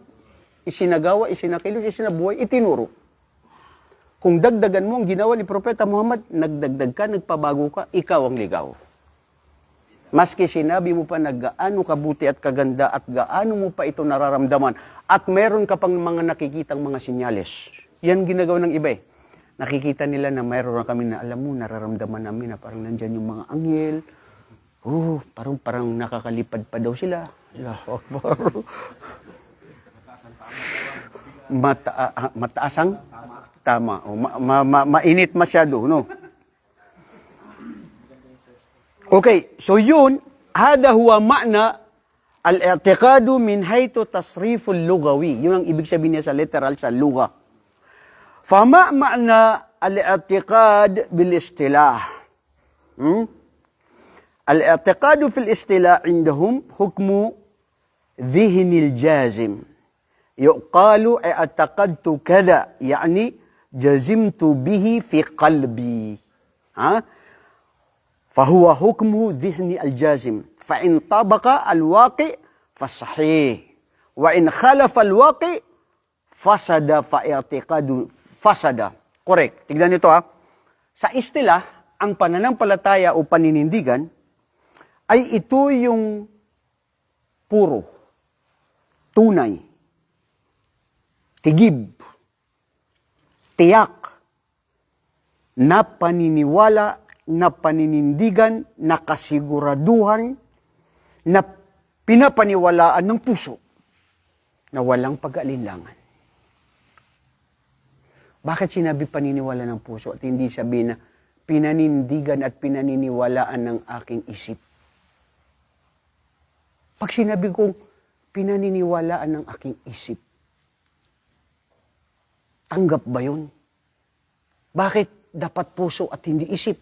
S1: isinagawa, isinakilos, isinabuhay, itinuro. Kung dagdagan mo ang ginawa ni Propeta Muhammad, nagdagdag ka, nagpabago ka, ikaw ang ligaw. Maski sinabi mo pa na gaano kabuti at kaganda at gaano mo pa ito nararamdaman at meron ka pang mga nakikitang mga sinyales. Yan ginagawa ng iba eh. Nakikita nila na meron kami na alam mo, nararamdaman namin na parang nandyan yung mga anghel. Parang nakakalipad pa daw sila. Allahu Akbar. Mataasang? Tama. Mainit masyado, no? Okay, so yun, hada huwa ma'na al-i'tiqadu min haythu tasriful lugawi. Yun ang ibig sabihin niya sa literal sa lugha. Fama ma'na al-i'tiqad bil istilah. Al-i'tiqadu fil istilah indahum hukmu dhihnil jazim. Yuqalu i'taqadtu kada, yani jazimtu bihi fi qalbi. فهو حكمه ذهني الجازم فإن طابق الواقع فصحيح وإن خالف الواقع فسد فاعتقاد فسد. Correct. Tignan nito Sa istilah, ang pananampalataya o paninindigan ay ito yung puro, tunay, tigib, tiyak, na paniniwala, na paninindigan, na kasiguraduhan, na pinapaniwalaan ng puso na walang pag-alinlangan. Bakit sinabi paniniwala ng puso at hindi sabi na pinanindigan at pinaniniwalaan ng aking isip? Pag sinabi kong pinaniniwalaan ng aking isip, tanggap ba yun? Bakit dapat puso at hindi isip?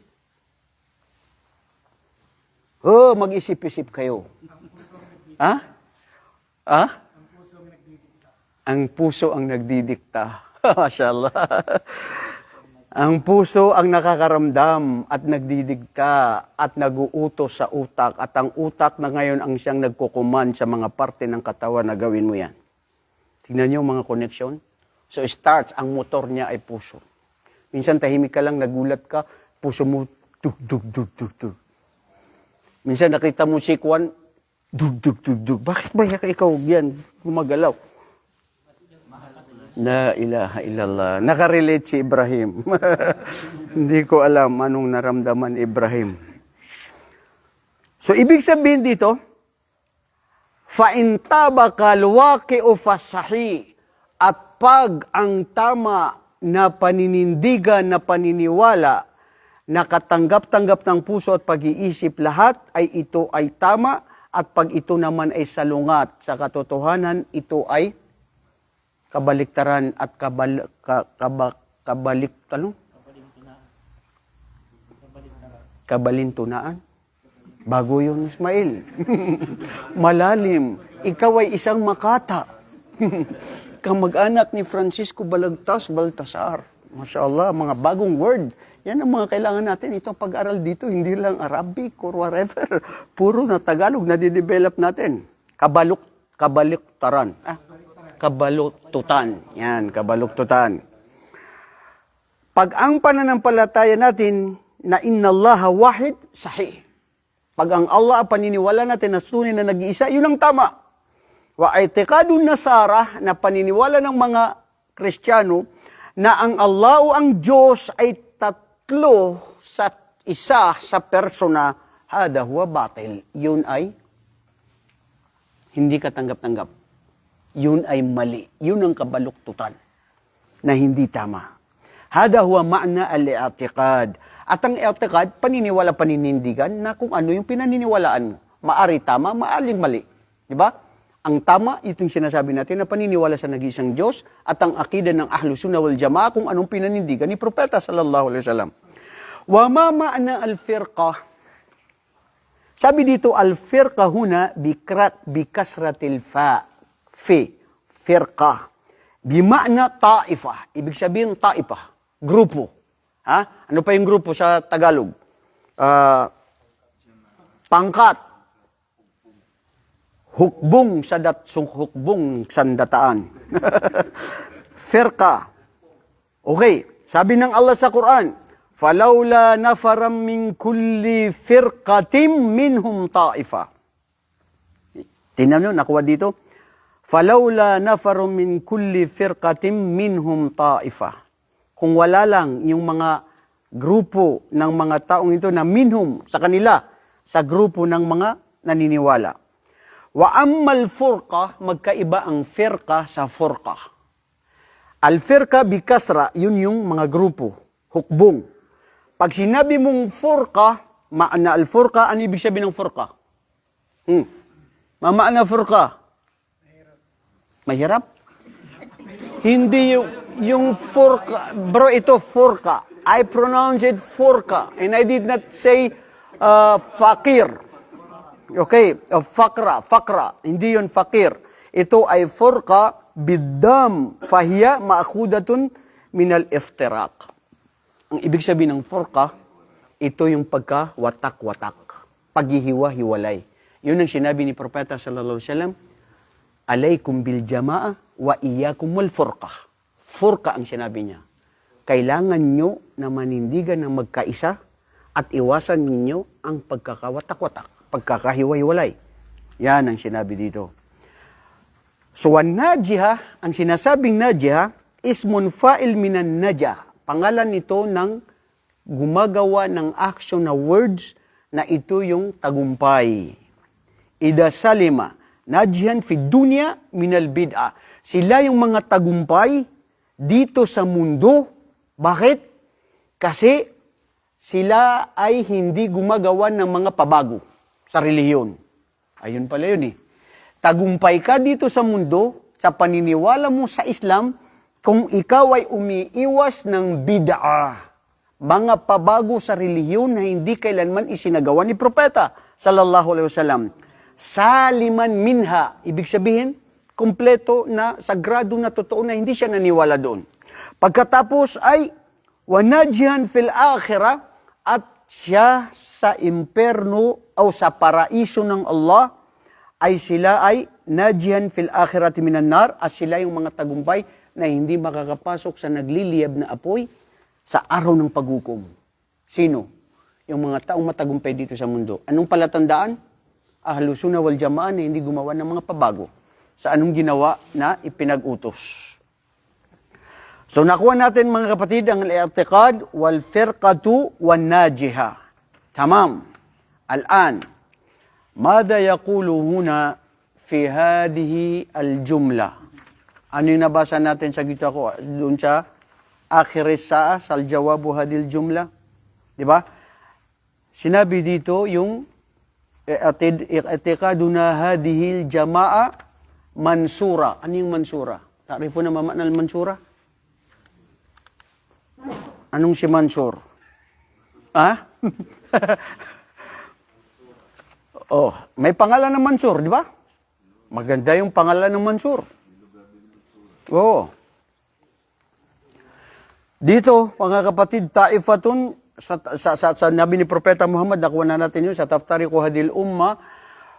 S1: Oh, mag-isip-isip kayo. Ha? Ha? Ang puso ang nagdidikta. Mashallah. Ang puso ang nakakaramdam at nagdidikta at naguutos sa utak. At ang utak na ngayon ang siyang nagkukuman sa mga parte ng katawan na gawin mo yan. Tingnan niyo mga connection. So starts, ang motor niya ay puso. Minsan tahimik ka lang, nagulat ka, puso mo, dug, dug, dug, dug, dug. Minsan nakita mo si Kwan, dug, dug, dug, dug. Bakit ba ikaw yan? Gumagalaw. La ilaha illallah. Nakarelate si Ibrahim. Hindi ko alam anong naramdaman Ibrahim. So, ibig sabihin dito, فَإِنْ تَابَكَ الْوَاقِعُ فَالصَّحِيحِ. At pag ang tama na paninindigan, na paniniwala, nakatanggap-tanggap ng puso at pag-iisip lahat, ay ito ay tama, at pag ito naman ay salungat sa katotohanan, ito ay kabaliktaran at kabalintunaan. Bago yun, Ismail. Malalim. Ikaw ay isang makata. Kamag-anak ni Francisco Balagtas Baltasar. Masya Allah, mga bagong word. Yan ang mga kailangan natin. Itong pag-aral dito, hindi lang Arabic or whatever. Puro na Tagalog na didevelop natin. Kabaliktaran. Kabalututan. Yan, kabaluktutan. Pag ang pananampalataya natin na innallaha wahid, sahih. Pag ang Allah paniniwala natin na tunay na nag-iisa, yun ang tama. Wa i'tiqadun nasara na paniniwala ng mga Kristiyano na ang Allah o ang Diyos ay tatlo sa isa sa persona, hada huwa batil. Yun ay hindi katanggap-tanggap. Yun ay mali. Yun ang kabaluktutan na hindi tama. Hada huwa ma'na al-i'tiqad. At ang i'tiqad, paniniwala, paninindigan na kung ano yung pinaniniwalaan mo. Maari tama, maaring mali. Di ba? Ang tama, itong sinasabi natin na paniniwala sa nag-iisang Diyos at ang akida ng Ahlus Sunnah wal Jamaa kung anong pinanindigan ni Propeta sallallahu alaihi wasallam. Wa ma ma'na al-firqa. Sabi dito, al-firqa huna bikasratil firqa. Bima'na ta'ifa. Ibig sabihin ta'ifa. Grupo. Ha? Ano pa yung grupo sa Tagalog? Pangkat. Hukbong sandataan. Firqa. Okay. Sabi ng Allah sa Quran, فَلَوْلَا نَفَرًا مِنْ كُلِّ فِرْقَةٍ مِنْهُمْ طَائِفَةٍ. Tingnan nyo, nakuha dito. فَلَوْلَا نَفَرٌ مِنْ كُلِّ فِرْقَةٍ مِنْهُمْ طَائِفَةٍ. Kung wala lang yung mga grupo ng mga taong ito na minhum sa kanila, sa grupo ng mga naniniwala. Wa ammal furqa, magkaiba ang firqa sa furqa. Al-firqa bikasra, yun yung mga grupo, hukbong. Pag sinabi mong furqa, ma'ana al-furqa, ano ibig sabihin ng furqa? Ma'ana furqa? Mahirap? Hindi yung furqa. Bro, ito furqa. I pronounce it furqa. And I did not say fakir. Okay, fakra. Hindi yun fakir. Ito ay furqa biddam. Fahiya ma'akhudatun minal iftiraq. Ang ibig sabihin ng furqa, ito yung pagka-watak-watak. Paghihiwa-hiwalay. Yun ang sinabi ni Propeta sallallahu alaihi wasallam, alaykum bil jama'a wa iyyakum wal furqa. Furqa ang sinabi niya. Kailangan nyo na manindigan ng magkaisa at iwasan ninyo ang pagkakawatak-watak, pagkakahiwa-hiwalay. Yan ang sinabi dito. So, an-najiha, ang sinasabing najiha, ismun fa'il minan najah. Pangalan nito ng gumagawa ng action na words na ito yung tagumpay. Ida salima, najihan fi dunya minal bid'a. Sila yung mga tagumpay dito sa mundo. Bakit? Kasi sila ay hindi gumagawa ng mga pabago sa relihiyon. Ayun pala yun eh. Tagumpay ka dito sa mundo, sa paniniwala mo sa Islam, kung ikaw ay umiiwas ng bid'a, mga pabago sa relihiyon na hindi kailanman isinagawa ni Propeta sallallahu alaihi wasallam. Saliman minha, ibig sabihin, kumpleto na, sagrado na totoo na hindi siya naniwala doon. Pagkatapos ay wanajyan fil akhirah, at siya sa imperno o sa paraiso ng Allah ay sila ay najyan fil akhirati minan nar, at sila yung mga tagumpay na hindi makakapasok sa nagliliyab na apoy sa araw ng paghukom. Sino? Yung mga taong matagumpay dito sa mundo. Anong palatandaan? Ahlus sunnah wal jamaa na hindi gumawa ng mga pabago sa anong ginawa na ipinag-utos. So nakuha natin mga kapatid ang al-i'tiqad wal firqatu wan najiha. Tamam. Al-an, mada yaqulu huna fi hadhihi al-jumla? Ano yung nabasa natin sa gitna ko doon sa akhir saa sal jawabu hadil jumla? Di ba? Sinabi dito yung i'tiqaduna hadhihi al-jamaa mansura. Ano yung mansura? Ta'rifu na mamakna al-mansura? Anong si Mansur? Ha? Oh, may pangalan ng Mansur, di ba? Maganda yung pangalan ng Mansur. Oo. Dito, mga kapatid, taifatun, sa nabi ni Propeta Muhammad, nakuha na natin yun, sa taftariqu hadil umma,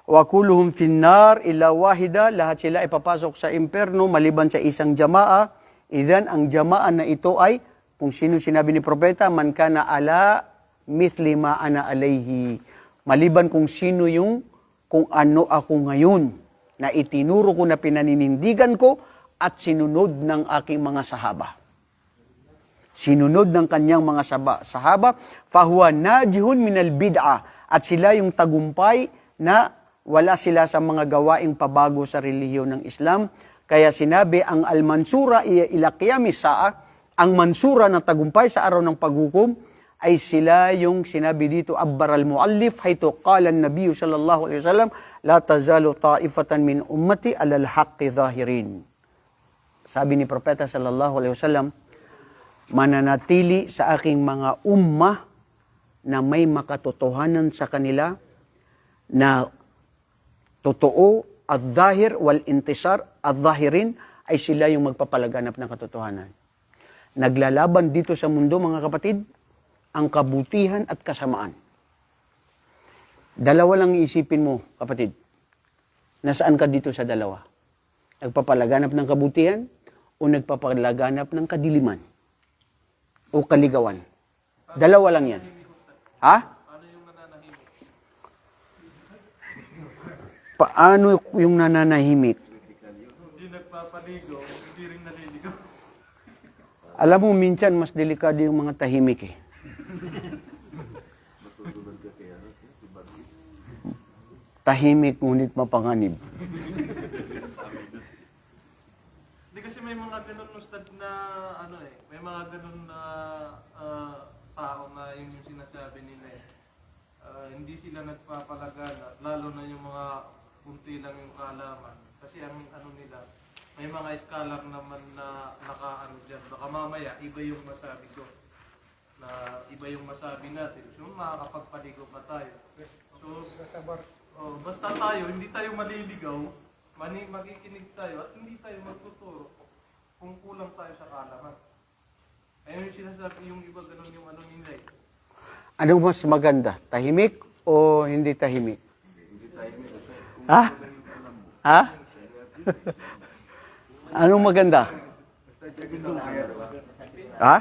S1: wa kulluhum finnar ila wahida, lahat sila ipapasok sa imperno, maliban sa isang jamaa. Idan, ang jamaa na ito ay, kung sino sinabi ni Propeta, man kana ala mithli ma ana alayhi. Maliban kung sino yung, kung ano ako ngayon, na itinuro ko na pinaninindigan ko, at sinunod ng aking mga sahaba. Sinunod ng kanyang mga sahaba, fahuwa najihun minal bid'a, at sila yung tagumpay na wala sila sa mga gawaing pabago sa relihiyon ng Islam. Kaya sinabi, ang al-mansura ila qiyamis sa'a, ang mansura na tagumpay sa araw ng paghukom, ay sila yung sinabi dito, abbar al-muallif, hayto qala an-nabiy sallallahu alaihi wasallam, la tazalu ta'ifatan min ummati alal haqqi zahirin. Sabi ni Propeta sallallahu alaihi wasallam, mananatili sa aking mga ummah na may makatotohanan sa kanila na totoo, ad-zahir wal intisar, ad-zahirin, ay sila yung magpapalaganap ng katotohanan. Naglalaban dito sa mundo, mga kapatid, ang kabutihan at kasamaan. Dalawa lang iisipin mo, kapatid. Nasaan ka dito sa dalawa? Nagpapalaganap ng kabutihan o nagpapalaganap ng kadiliman? O kaligawan? Dalawa lang yan. Ha?
S4: Ano yung nananahimik?
S1: Paano yung nananahimik?
S4: Hindi nagpapaligo, hindi rin naliligo.
S1: Alam mo, minsan mas delikado yung mga tahimik eh. Tahimik ngunit mapanganib.
S4: Hindi kasi may mga ganun ustad na ano eh, may mga ganun na tao na yun yung sinasabi nila eh. Hindi sila nagpapalagana, lalo na yung mga kunti lang yung kaalaman. Kasi ang ano nila, may mga scholar naman na nakaano dyan. Baka mamaya, iba yung masabi ko. Na iba yung masabi natin. So, makakapagpaligo pa tayo. So, basta tayo, hindi tayo maliligaw, makikinig tayo, at hindi tayo magtuturo kung kulang tayo sa kaalaman. Ayun yung sinasabi, yung iba ganun yung ano nila eh.
S1: Ano mas maganda? Tahimik o hindi tahimik? Ha? Ha? Anong maganda? Ha?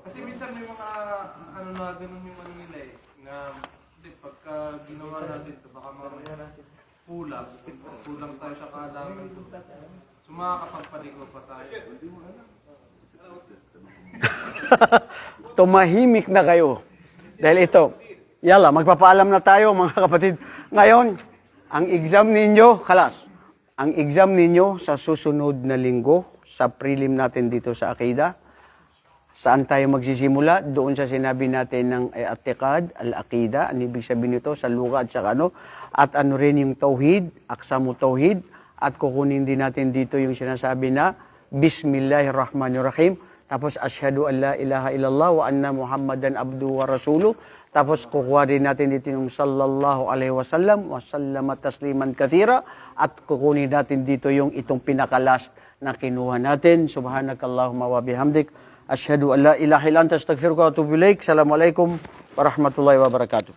S4: Kasi minsan may mga ano na ganun yung ano nila eh, na hindi, pagka ginawa natin ito, baka mamaya kulang tayo sa kaalaman. So makakapagpaligo pa tayo.
S1: tumahimik na kayo. Dahil ito, yala, magpapaalam na tayo mga kapatid. Ngayon, ang exam ninyo, kalas, ang exam ninyo sa susunod na linggo, sa prelim natin dito sa Aqida, saan tayo magsisimula? Doon sa sinabi natin ng I'tiqad, al-Aqida, ang ibig sabihin nito sa luga at saka ano, at ano rin yung Tauhid, Aqsamu Tauhid, at kukunin din natin dito yung sinasabi na Bismillahirrahmanirrahim, tapos Asyhadu an la ilaha illallah wa anna Muhammadan abduhu wa rasuluh, tapos kukuha din natin dito yung sallallahu alaihi wasallam wa sallama tasliman kathira, at kukunin natin dito yung itong pinakalast na kinuha natin. Subhanakallahumma wa bihamdik, asyhadu an la ilaha illa anta astaghfiruka wa atubu ilaik. Assalamualaikum warahmatullahi wabarakatuh.